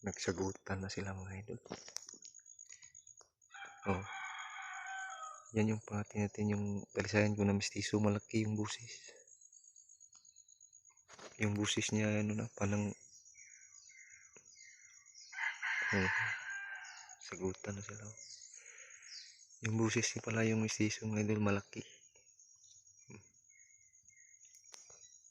Nagsagutan na sila mga idol. Oh, yan yung pangati natin, yung talisayan ko na mistiso, malaki yung busis. Yung busis niya ano na, panang sagutan na sila. Yung busis niya pala yung mistiso mga idol, malaki.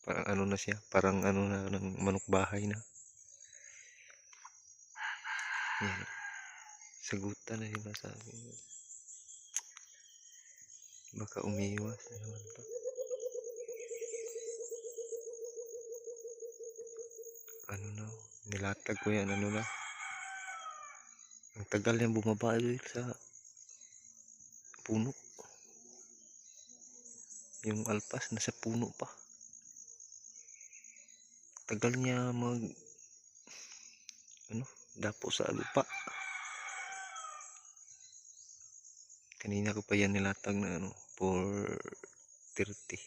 Parang ano na siya, parang ano na ng manok bahay na. Yan. Sagutan na sila sa akin. Baka umiwas na naman to. Ano na, nilatag ko yan, ano na. Ang tagal yan bumaba sa puno. Yung alpas nasa puno pa. Tagal niya dapo sa lupa. Kanina ko pa yan nilatag na 4:30.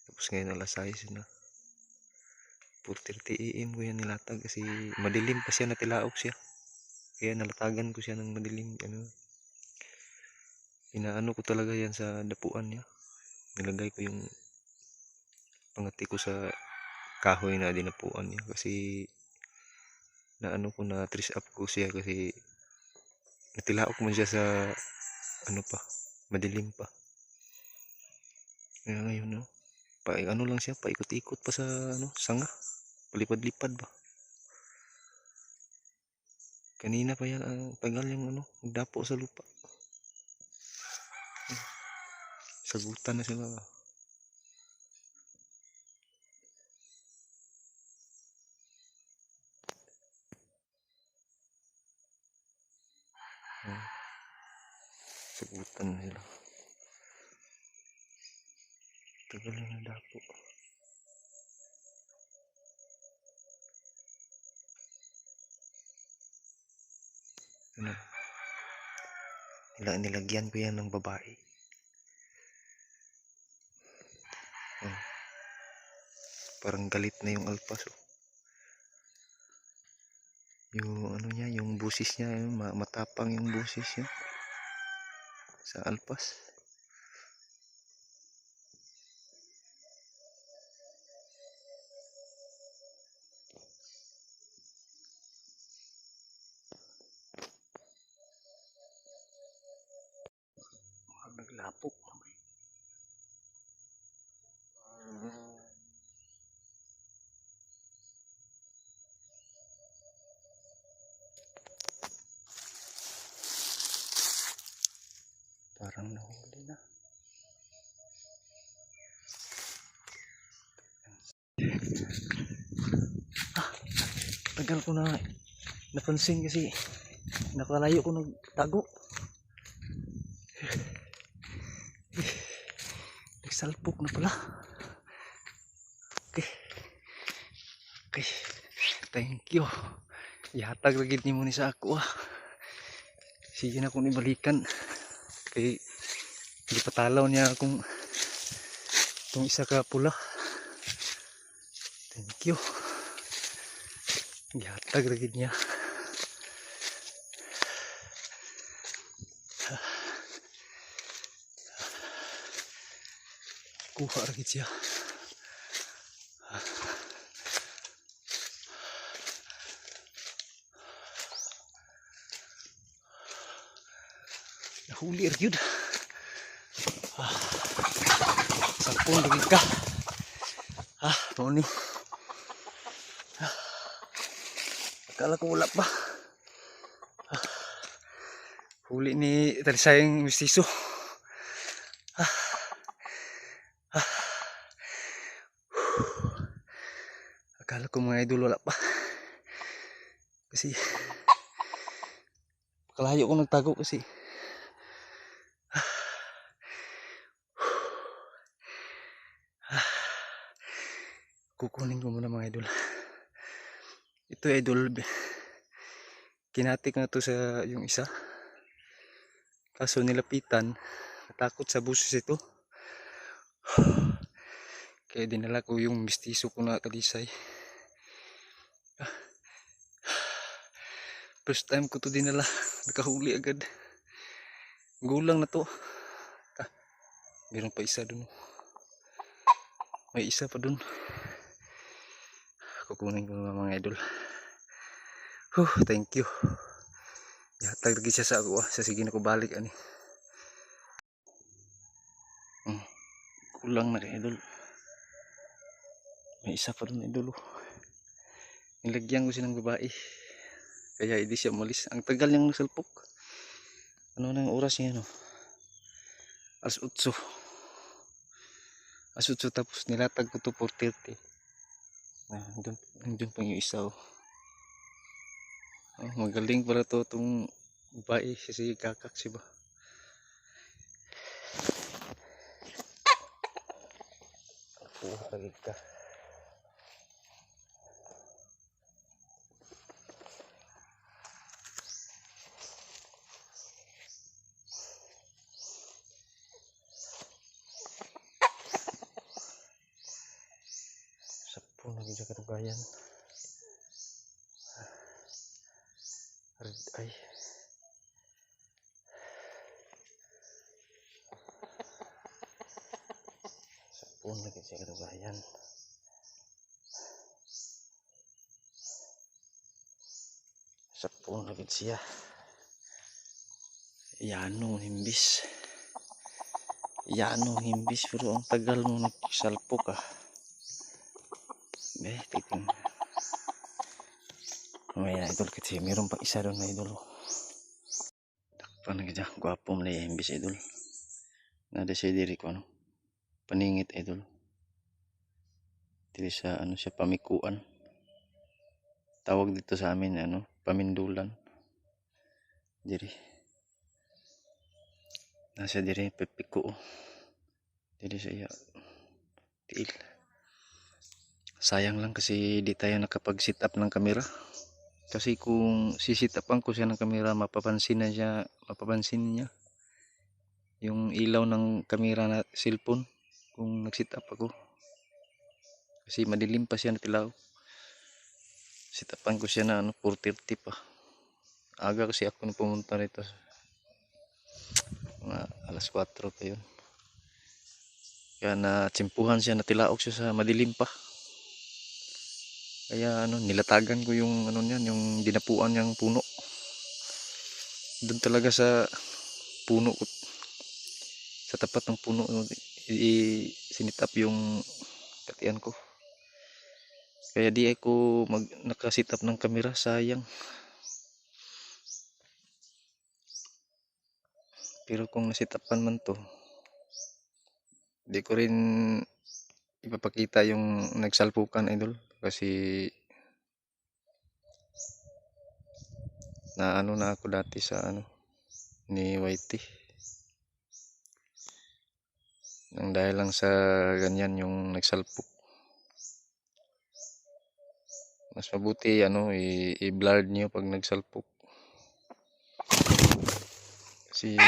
Tapos ngayon alas 6 na. 4:30 AM ko yan nilatag kasi madilim pa siya, natilaok siya. Kaya nalatagan ko siya ng madilim. Inaano ko talaga yan sa dapuan niya. Nilagay ko yung pangati ko sa kahoy na dinapuan niya kasi na trace up ko siya kasi natilaok man siya sa madilim pa. Kaya ngayon lang siya, paikot-ikot pa sa sanga, palipad-lipad ba. Kanina pa yan ang tagal yung dapo sa lupa. Sagutan na sila. Sagutan na sila. Tagal na dapo. Nilagyan ko yan ng babae. Parang galit na yung alpas. Yung niya, yung busis niya, matapang yung busis niya sa alpas. Naglapok. Parang nahuli na. Tagal ko na napansin kasi nakalayo ko nagtago. Nagsalpok na pala. Okay. Thank you. Ihatag lagi ni mo ni sa ako Sige na akong ibalikan. Kay hindi patalaw niya akong itong isa ka pula. Thank you. Ihatag lagi niya. Kuha lagi siya. Nahuli yun. Sampung dagig ka. Tony. Akala ko wala pa. Huli ni talisayang mistiso. Akala ko mga idol wala pa. Kasi kalayo ko nagtago kasi kukunin ko muna mga idol. Ito idol, kinatik na to sa yung isa, kaso nilapitan, natakot sa busis ito, kaya dinala ko yung mistiso ko na talisay. First time ko to dinala. Nakahuli agad. Gulang na to. Ah, meron pa isa dun. May isa pa dun. Kukunin ko naman mga idol. Thank you. Yatag lagi siya sa ako ah. Sa sige na ko balik ani. Kulang na kay idol. May isa pa dun idol. Nilagyan ko siya ng babae. Kaya hindi siya umalis. Ang tagal niyang nasalpok. Ano na yung oras niya no? Alas 8. Alas 8 tapos nilatag ko to 4:30. Nandun pang yung isa oh. Magaling pala to itong babae. Si kakak siya ba? Pagod ka. Sapo lagi sa katugayan. Red eye. Sapo lagi sa katugayan. Sapo lagi siya. Yano himbis. Yano himbis pero ang tagal mo nagsalpok ah. Tingnan. May idol kasi meron pa isa doon na idol. Takpan na kita. Gwapo mo na himbis idol. Nada siya diri ko ano. Paningit idol. Diri sa ano siya pamikuan. Tawag dito sa amin ano, pamindulan. Diri. Nasa diri pipiko. Diri sa iya tiil. Sayang lang kasi di tayo nakapag-sit up ng kamera. Kasi kung si-sit upan ko siya ng kamera, mapapansin niya yung ilaw ng kamera na cellphone kung nag-sit up ako. Kasi madilim pa siya na tilaw. Sit upan ko siya na ano 4:30 pa. Aga kasi ako na pumunta rito. Mga alas 4 pa yun. Kaya na tsimpuhan siya na tilaok siya sa madilim pa. Kaya ano nilatagan ko yung ano niyan, yung dinapuan niyang puno. Doon talaga sa puno ko, sa tapat ng puno sinitap yung katian ko. Kaya di ako nakasitap ng kamera, sayang. Pero kung nasitapan man to, di ko rin ipapakita yung nagsalpukan idol. Kasi na ano na ako dati sa ano ni Whitey. Nang dahil lang sa ganyan yung nagsalpok. Mas mabuti ano i-blurred niyo pag nagsalpok. Kasi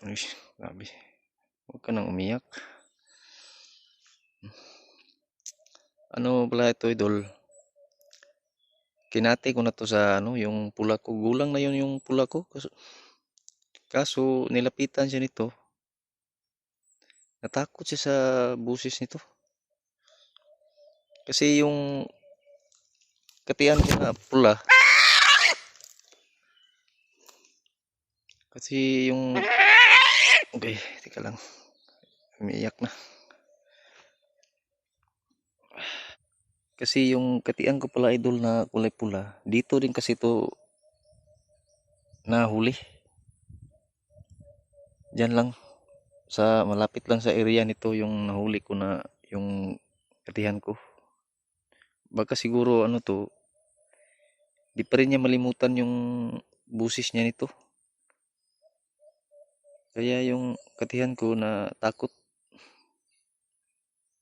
ay, grabe. Huwag ka nang umiyak. Ano pala ito idol? Kinati ko na to sa ano yung pula ko. Gulang na yun yung pula ko. Kaso nilapitan siya nito. Natakot siya sa busis nito. Kasi yung katian ko na pula. Kasi yung okay, tika lang. Umiiyak na. Kasi yung katian ko pala idol na kulay pula. Dito rin kasi to nahuli. Diyan lang sa malapit lang sa area nito yung nahuli ko na yung katihan ko. Baka siguro ano to, di pa rin niya malimutan yung busis niya nito. Kaya yung katihan ko na takot.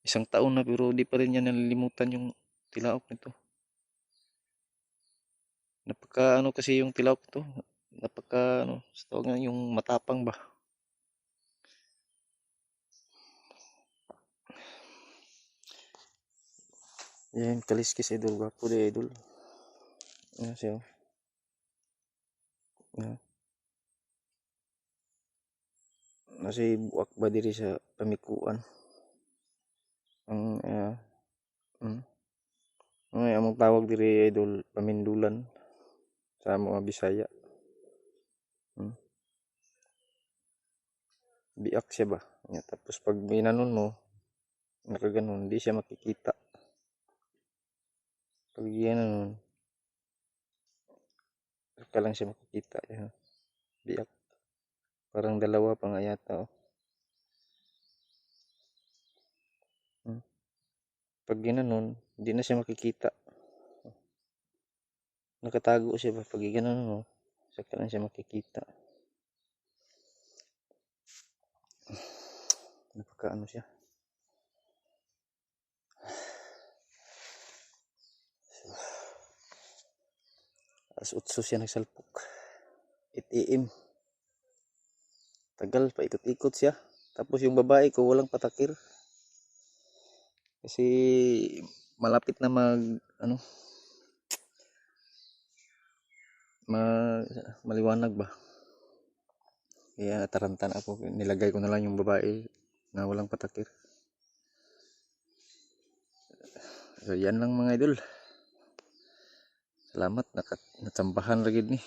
Isang taon na pero di pa rin niya nalilimutan yung tilaok nito. Napaka ano kasi yung tilaok nito. Napaka ano, tawag nga yung matapang ba. Yan, kaliskis idol. Gwapo de idol. Ano siya? Nasi buak ba diri sa pamikuan ang ay among tawag diri idol pamindulan sa mga Bisaya. Biak siya ba ya, tapos pag ginanon mo nakaganon di siya makikita pag ginanon ka lang siya makikita ya. Biak parang dalawa pa nga yata pag ginanon di na siya makikita, nakatago siya ba pag ginanon mo saka lang siya makikita. Napakaano siya. Alas 8 siya nagsalpok. 8 AM. Tagal pa ikot-ikot siya. Tapos yung babae ko walang patakir. Kasi malapit na maliwanag ba. Kaya natarantan ako. Nilagay ko na lang yung babae na walang patakir. So yan lang mga idol. Salamat natsambahan lagi ni.